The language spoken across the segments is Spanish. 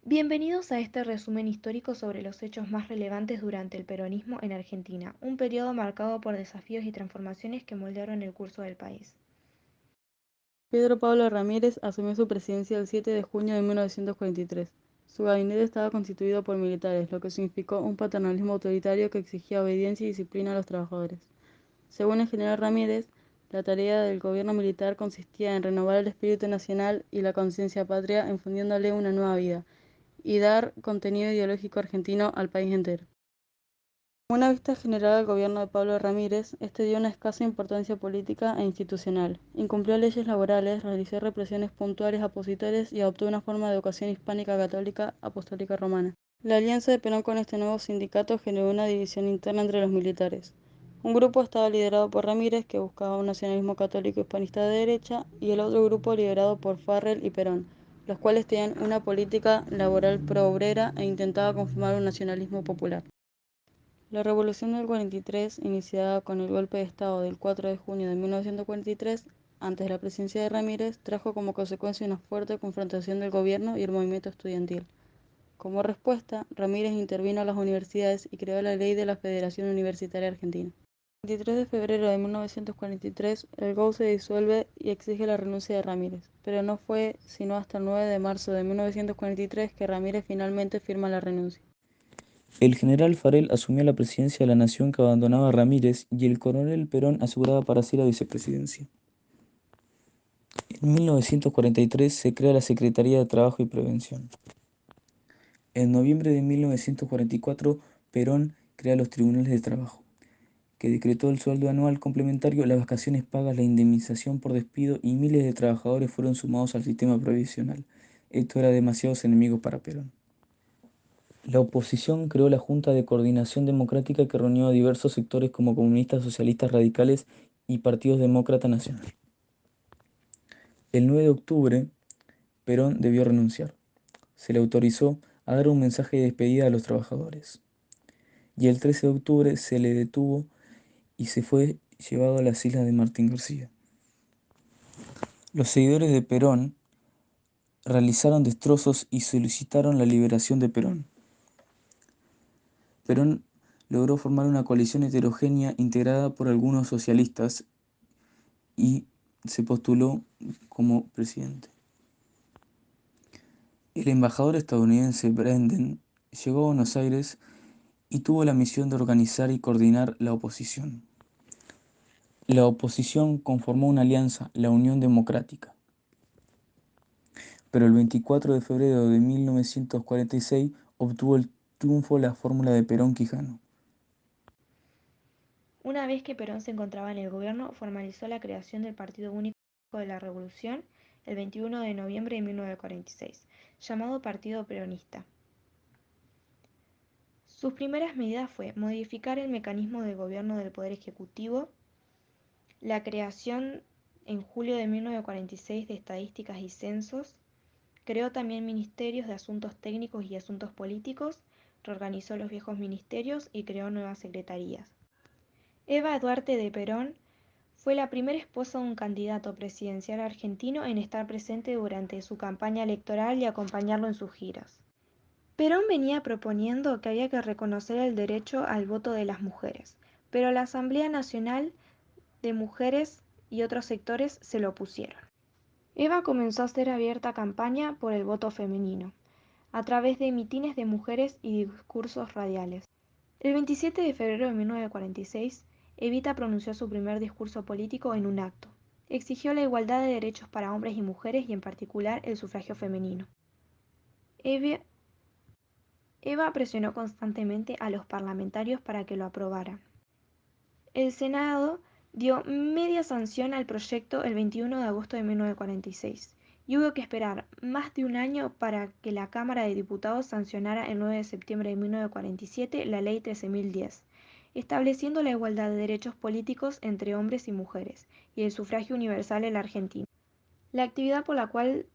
Bienvenidos a este resumen histórico sobre los hechos más relevantes durante el peronismo en Argentina, un periodo marcado por desafíos y transformaciones que moldearon el curso del país. Pedro Pablo Ramírez asumió su presidencia el 7 de junio de 1943. Su gabinete estaba constituido por militares, lo que significó un paternalismo autoritario que exigía obediencia y disciplina a los trabajadores. Según el general Ramírez, la tarea del gobierno militar consistía en renovar el espíritu nacional y la conciencia patria, infundiéndole una nueva vida, y dar contenido ideológico argentino al país entero. Una vista general al gobierno de Pablo Ramírez, este dio una escasa importancia política e institucional. Incumplió leyes laborales, realizó represiones puntuales a opositores y adoptó una forma de educación hispánica católica apostólica romana. La alianza de Perón con este nuevo sindicato generó una división interna entre los militares. Un grupo estaba liderado por Ramírez, que buscaba un nacionalismo católico hispanista de derecha, y el otro grupo liderado por Farrell y Perón, los cuales tenían una política laboral pro-obrera e intentaba confirmar un nacionalismo popular. La Revolución del 43, iniciada con el golpe de Estado del 4 de junio de 1943, antes de la presidencia de Ramírez, trajo como consecuencia una fuerte confrontación del gobierno y el movimiento estudiantil. Como respuesta, Ramírez intervino a las universidades y creó la Ley de la Federación Universitaria Argentina. El 23 de febrero de 1943, el GOU se disuelve y exige la renuncia de Ramírez, pero no fue sino hasta el 9 de marzo de 1943 que Ramírez finalmente firma la renuncia. El general Farrell asumió la presidencia de la nación que abandonaba a Ramírez y el coronel Perón aseguraba para sí la vicepresidencia. En 1943 se crea la Secretaría de Trabajo y Prevención. En noviembre de 1944, Perón crea los Tribunales de Trabajo, que decretó el sueldo anual complementario, las vacaciones pagas, la indemnización por despido y miles de trabajadores fueron sumados al sistema previsional. Esto era demasiados enemigos para Perón. La oposición creó la Junta de Coordinación Democrática que reunió a diversos sectores como comunistas, socialistas radicales y partidos demócrata nacional. El 9 de octubre, Perón debió renunciar. Se le autorizó a dar un mensaje de despedida a los trabajadores. Y el 13 de octubre se le detuvo y se fue llevado a las islas de Martín García. Los seguidores de Perón realizaron destrozos y solicitaron la liberación de Perón. Perón logró formar una coalición heterogénea integrada por algunos socialistas y se postuló como presidente. El embajador estadounidense Brendan llegó a Buenos Aires y tuvo la misión de organizar y coordinar la oposición. La oposición conformó una alianza, la Unión Democrática. Pero el 24 de febrero de 1946 obtuvo el triunfo la fórmula de Perón-Quijano. Una vez que Perón se encontraba en el gobierno, formalizó la creación del Partido Único de la Revolución el 21 de noviembre de 1946, llamado Partido Peronista. Sus primeras medidas fue modificar el mecanismo de gobierno del Poder Ejecutivo, la creación en julio de 1946 de estadísticas y censos, creó también ministerios de asuntos técnicos y asuntos políticos, reorganizó los viejos ministerios y creó nuevas secretarías. Eva Duarte de Perón fue la primera esposa de un candidato presidencial argentino en estar presente durante su campaña electoral y acompañarlo en sus giras. Perón venía proponiendo que había que reconocer el derecho al voto de las mujeres, pero la Asamblea Nacional de Mujeres y otros sectores se lo opusieron. Eva comenzó a hacer abierta campaña por el voto femenino, a través de mitines de mujeres y discursos radiales. El 27 de febrero de 1946, Evita pronunció su primer discurso político en un acto. Exigió la igualdad de derechos para hombres y mujeres y en particular el sufragio femenino. Eva presionó constantemente a los parlamentarios para que lo aprobaran. El Senado dio media sanción al proyecto el 21 de agosto de 1946 y hubo que esperar más de un año para que la Cámara de Diputados sancionara el 9 de septiembre de 1947 la Ley 13.010, estableciendo la igualdad de derechos políticos entre hombres y mujeres y el sufragio universal en la Argentina. La actividad por la cual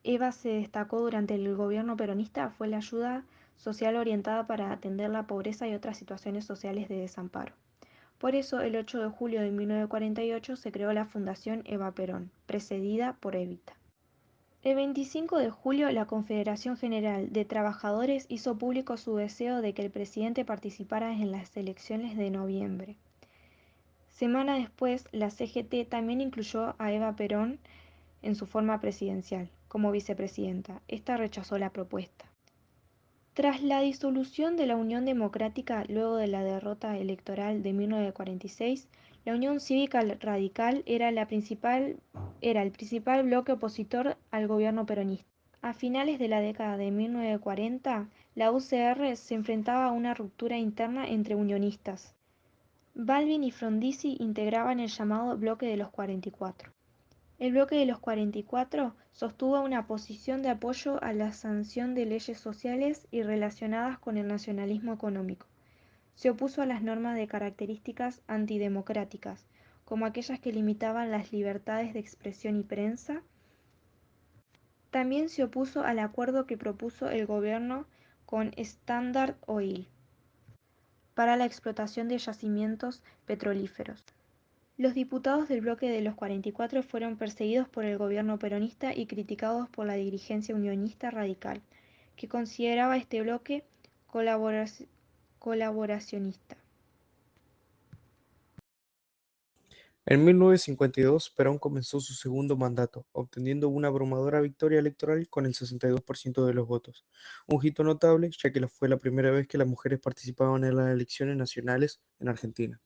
Eva se destacó durante el gobierno peronista fue la ayuda social orientada para atender la pobreza y otras situaciones sociales de desamparo. Por eso, el 8 de julio de 1948 se creó la Fundación Eva Perón, precedida por Evita. El 25 de julio, la Confederación General de Trabajadores hizo público su deseo de que el presidente participara en las elecciones de noviembre. Semana después, la CGT también incluyó a Eva Perón en su forma presidencial, como vicepresidenta. Esta rechazó la propuesta. Tras la disolución de la Unión Democrática luego de la derrota electoral de 1946, la Unión Cívica Radical era el principal bloque opositor al gobierno peronista. A finales de la década de 1940, la UCR se enfrentaba a una ruptura interna entre unionistas. Balbín y Frondizi integraban el llamado Bloque de los 44. El Bloque de los 44 sostuvo una posición de apoyo a la sanción de leyes sociales y relacionadas con el nacionalismo económico. Se opuso a las normas de características antidemocráticas, como aquellas que limitaban las libertades de expresión y prensa. También se opuso al acuerdo que propuso el gobierno con Standard Oil para la explotación de yacimientos petrolíferos. Los diputados del Bloque de los 44 fueron perseguidos por el gobierno peronista y criticados por la dirigencia unionista radical, que consideraba este bloque colaboracionista. En 1952, Perón comenzó su segundo mandato, obteniendo una abrumadora victoria electoral con el 62% de los votos. Un hito notable, ya que fue la primera vez que las mujeres participaban en las elecciones nacionales en Argentina.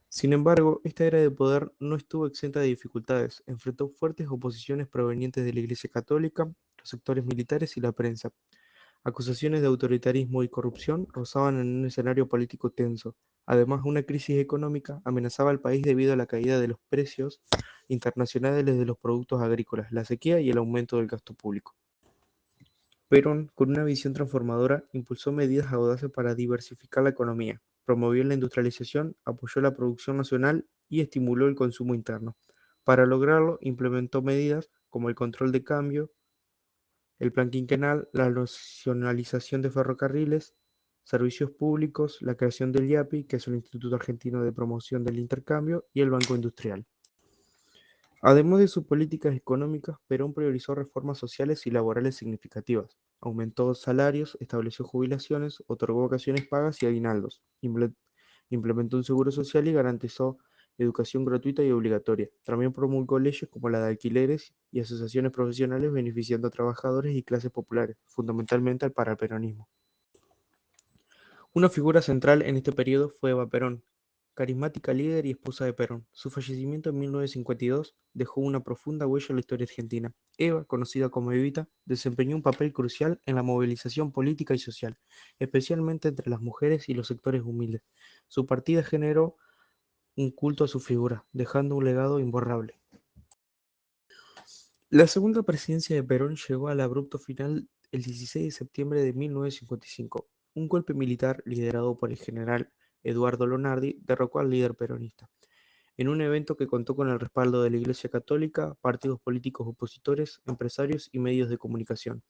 Sin embargo, esta era de poder no estuvo exenta de dificultades, enfrentó fuertes oposiciones provenientes de la Iglesia Católica, los sectores militares y la prensa. Acusaciones de autoritarismo y corrupción rozaban en un escenario político tenso. Además, una crisis económica amenazaba al país debido a la caída de los precios internacionales de los productos agrícolas, la sequía y el aumento del gasto público. Perón, con una visión transformadora, impulsó medidas audaces para diversificar la economía, promovió la industrialización, apoyó la producción nacional y estimuló el consumo interno. Para lograrlo, implementó medidas como el control de cambio, el plan quinquenal, la nacionalización de ferrocarriles, servicios públicos, la creación del IAPI, que es el Instituto Argentino de Promoción del Intercambio, y el Banco Industrial. Además de sus políticas económicas, Perón priorizó reformas sociales y laborales significativas. Aumentó salarios, estableció jubilaciones, otorgó vacaciones pagas y aguinaldos, implementó un seguro social y garantizó educación gratuita y obligatoria. También promulgó leyes como la de alquileres y asociaciones profesionales beneficiando a trabajadores y clases populares, fundamentalmente para el peronismo. Una figura central en este periodo fue Eva Perón, carismática líder y esposa de Perón. Su fallecimiento en 1952 dejó una profunda huella en la historia argentina. Eva, conocida como Evita, desempeñó un papel crucial en la movilización política y social, especialmente entre las mujeres y los sectores humildes. Su partida generó un culto a su figura, dejando un legado imborrable. La segunda presidencia de Perón llegó al abrupto final el 16 de septiembre de 1955. Un golpe militar liderado por el general Eduardo Lonardi derrocó al líder peronista, en un evento que contó con el respaldo de la Iglesia Católica, partidos políticos opositores, empresarios y medios de comunicación.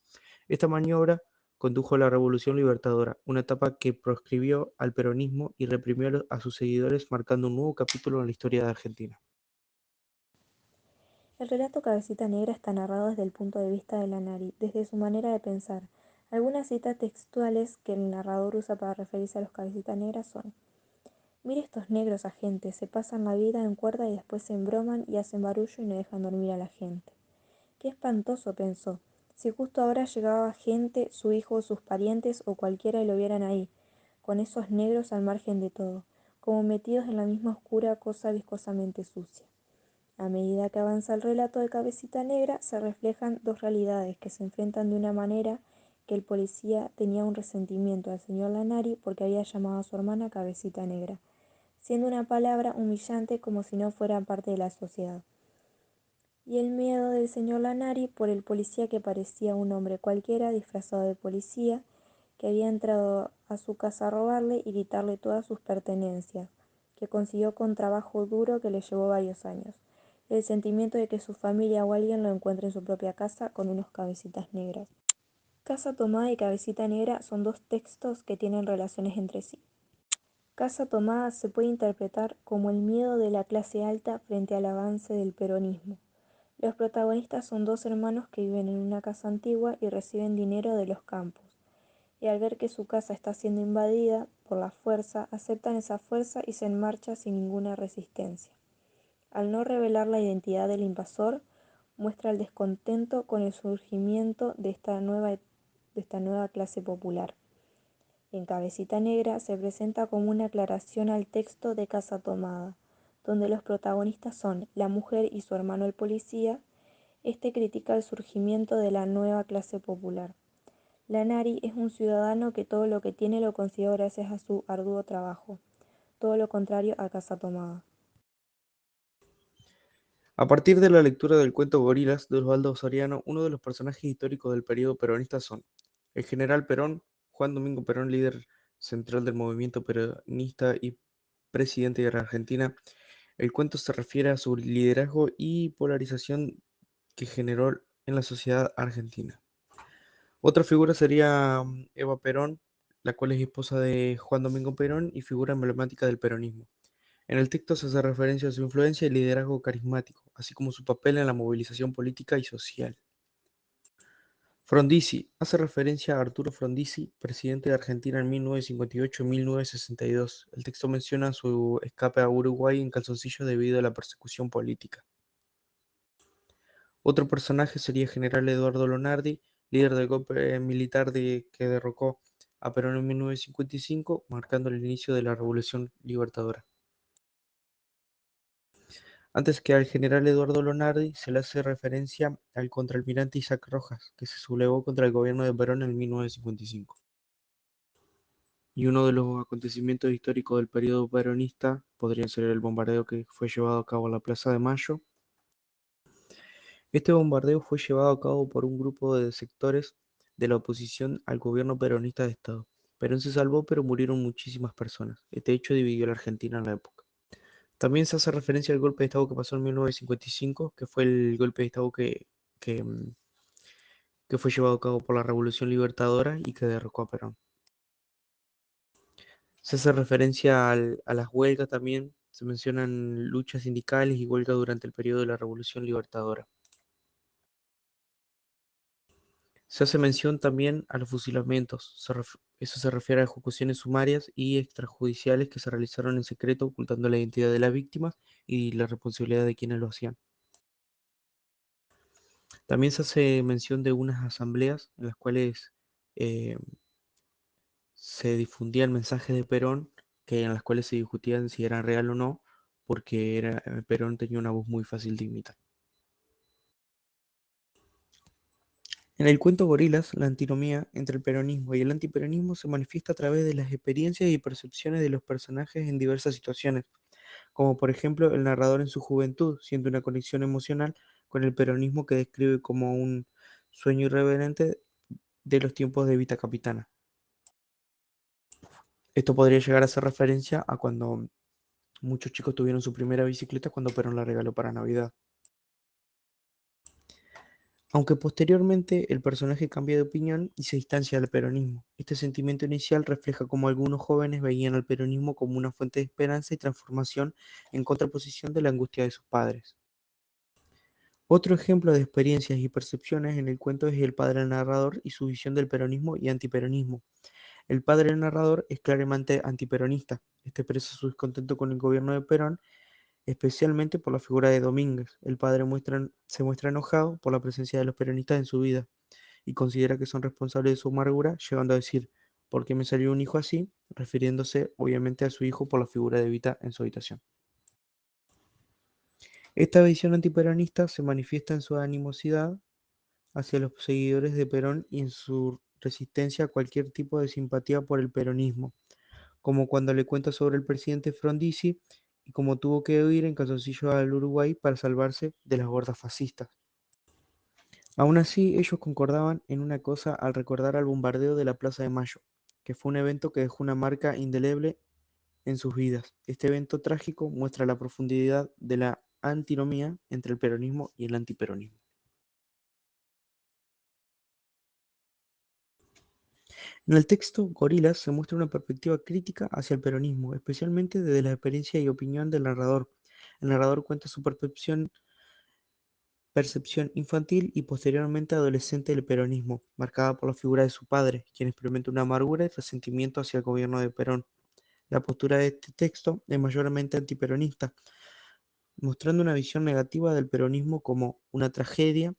Esta maniobra condujo a la Revolución Libertadora, una etapa que proscribió al peronismo y reprimió a sus seguidores, marcando un nuevo capítulo en la historia de Argentina. El relato Cabecita Negra está narrado desde el punto de vista de Lanari, desde su manera de pensar. Algunas citas textuales que el narrador usa para referirse a los Cabecita Negras son: mire estos negros agentes, se pasan la vida en cuerda y después se embroman y hacen barullo y no dejan dormir a la gente. Qué espantoso, pensó, si justo ahora llegaba gente, su hijo o sus parientes o cualquiera y lo vieran ahí, con esos negros al margen de todo, como metidos en la misma oscura cosa viscosamente sucia. A medida que avanza el relato de Cabecita Negra, se reflejan dos realidades que se enfrentan de una manera que el policía tenía un resentimiento al señor Lanari porque había llamado a su hermana Cabecita Negra, siendo una palabra humillante como si no fuera parte de la sociedad. Y el miedo del señor Lanari por el policía que parecía un hombre cualquiera disfrazado de policía, que había entrado a su casa a robarle y quitarle todas sus pertenencias, que consiguió con trabajo duro que le llevó varios años. El sentimiento de que su familia o alguien lo encuentre en su propia casa con unos cabecitas negras. Casa tomada y cabecita negra son dos textos que tienen relaciones entre sí. Casa tomada se puede interpretar como el miedo de la clase alta frente al avance del peronismo, Los protagonistas son dos hermanos que viven en una casa antigua y reciben dinero de los campos, y al ver que su casa está siendo invadida por la fuerza, aceptan esa fuerza y se en marcha sin ninguna resistencia. Al no revelar la identidad del invasor, muestra el descontento con el surgimiento de esta nueva clase popular. En Cabecita Negra se presenta como una aclaración al texto de Casa Tomada, donde los protagonistas son la mujer y su hermano el policía. Este critica el surgimiento de la nueva clase popular. Lanari es un ciudadano que todo lo que tiene lo consiguió gracias a su arduo trabajo, todo lo contrario a Casa Tomada. A partir de la lectura del cuento Gorilas de Osvaldo Soriano, uno de los personajes históricos del periodo peronista son el general Perón, Juan Domingo Perón, líder central del movimiento peronista y presidente de la Argentina. El cuento se refiere a su liderazgo y polarización que generó en la sociedad argentina. Otra figura sería Eva Perón, la cual es esposa de Juan Domingo Perón y figura emblemática del peronismo. En el texto se hace referencia a su influencia y liderazgo carismático, así como su papel en la movilización política y social. Frondizi hace referencia a Arturo Frondizi, presidente de Argentina en 1958 y 1962. El texto menciona su escape a Uruguay en calzoncillos debido a la persecución política. Otro personaje sería el general Eduardo Lonardi, líder del golpe militar que derrocó a Perón en 1955, marcando el inicio de la Revolución Libertadora. Antes que al general Eduardo Lonardi se le hace referencia al contraalmirante Isaac Rojas, que se sublevó contra el gobierno de Perón en 1955. Y uno de los acontecimientos históricos del periodo peronista podría ser el bombardeo que fue llevado a cabo en la Plaza de Mayo. Este bombardeo fue llevado a cabo por un grupo de sectores de la oposición al gobierno peronista de Estado. Perón se salvó, pero murieron muchísimas personas. Este hecho dividió a la Argentina en la época. También se hace referencia al golpe de Estado que pasó en 1955, que fue el golpe de Estado que, mm, que fue llevado a cabo por la Revolución Libertadora y que derrocó a Perón. Se hace referencia a las huelgas también, se mencionan luchas sindicales y huelgas durante el periodo de la Revolución Libertadora. Se hace mención también a los fusilamientos, eso se refiere a ejecuciones sumarias y extrajudiciales que se realizaron en secreto ocultando la identidad de las víctimas y la responsabilidad de quienes lo hacían. También se hace mención de unas asambleas en las cuales eh, se difundían mensajes de Perón, en las cuales se discutían si eran real o no, porque Perón tenía una voz muy fácil de imitar. En el cuento Gorilas, la antinomía entre el peronismo y el antiperonismo se manifiesta a través de las experiencias y percepciones de los personajes en diversas situaciones, como por ejemplo el narrador en su juventud, siendo una conexión emocional con el peronismo que describe como un sueño irreverente de los tiempos de Vita Capitana. Esto podría llegar a hacer referencia a cuando muchos chicos tuvieron su primera bicicleta cuando Perón la regaló para Navidad. Aunque posteriormente el personaje cambia de opinión y se distancia del peronismo. Este sentimiento inicial refleja cómo algunos jóvenes veían al peronismo como una fuente de esperanza y transformación en contraposición de la angustia de sus padres. Otro ejemplo de experiencias y percepciones en el cuento es el padre del narrador y su visión del peronismo y antiperonismo. El padre del narrador es claramente antiperonista. Este expresa su descontento con el gobierno de Perón, especialmente por la figura de Domínguez. El padre se muestra enojado por la presencia de los peronistas en su vida y considera que son responsables de su amargura, llegando a decir: ¿por qué me salió un hijo así?, refiriéndose obviamente a su hijo por la figura de Evita en su habitación. Esta visión antiperonista se manifiesta en su animosidad hacia los seguidores de Perón y en su resistencia a cualquier tipo de simpatía por el peronismo, como cuando le cuenta sobre el presidente Frondizi y cómo tuvo que huir en calzoncillos al Uruguay para salvarse de las hordas fascistas. Aún así, ellos concordaban en una cosa al recordar al bombardeo de la Plaza de Mayo, que fue un evento que dejó una marca indeleble en sus vidas. Este evento trágico muestra la profundidad de la antinomía entre el peronismo y el antiperonismo. En el texto Gorilas se muestra una perspectiva crítica hacia el peronismo, especialmente desde la experiencia y opinión del narrador. El narrador cuenta su percepción percepción infantil y posteriormente adolescente del peronismo, marcada por la figura de su padre, quien experimenta una amargura y resentimiento hacia el gobierno de Perón. La postura de este texto es mayormente antiperonista, mostrando una visión negativa del peronismo como una tragedia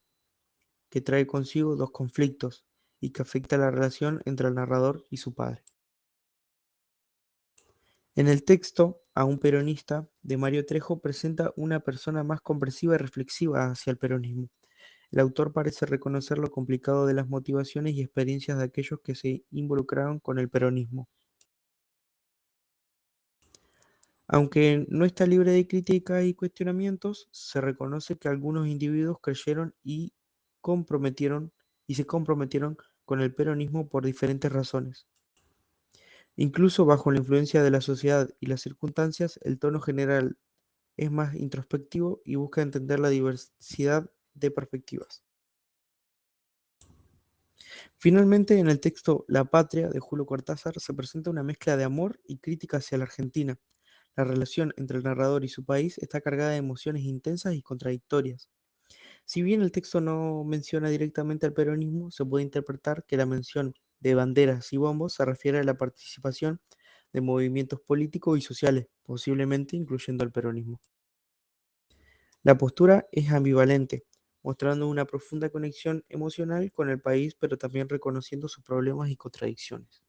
que trae consigo dos conflictos y que afecta la relación entre el narrador y su padre. En el texto, a un peronista de Mario Trejo presenta una persona más comprensiva y reflexiva hacia el peronismo. El autor parece reconocer lo complicado de las motivaciones y experiencias de aquellos que se involucraron con el peronismo. Aunque no está libre de críticas y cuestionamientos, se reconoce que algunos individuos creyeron y se comprometieron con el peronismo por diferentes razones. Incluso bajo la influencia de la sociedad y las circunstancias, el tono general es más introspectivo y busca entender la diversidad de perspectivas. Finalmente, en el texto La Patria de Julio Cortázar se presenta una mezcla de amor y crítica hacia la Argentina. La relación entre el narrador y su país está cargada de emociones intensas y contradictorias. Si bien el texto no menciona directamente al peronismo, se puede interpretar que la mención de banderas y bombos se refiere a la participación de movimientos políticos y sociales, posiblemente incluyendo al peronismo. La postura es ambivalente, mostrando una profunda conexión emocional con el país, pero también reconociendo sus problemas y contradicciones.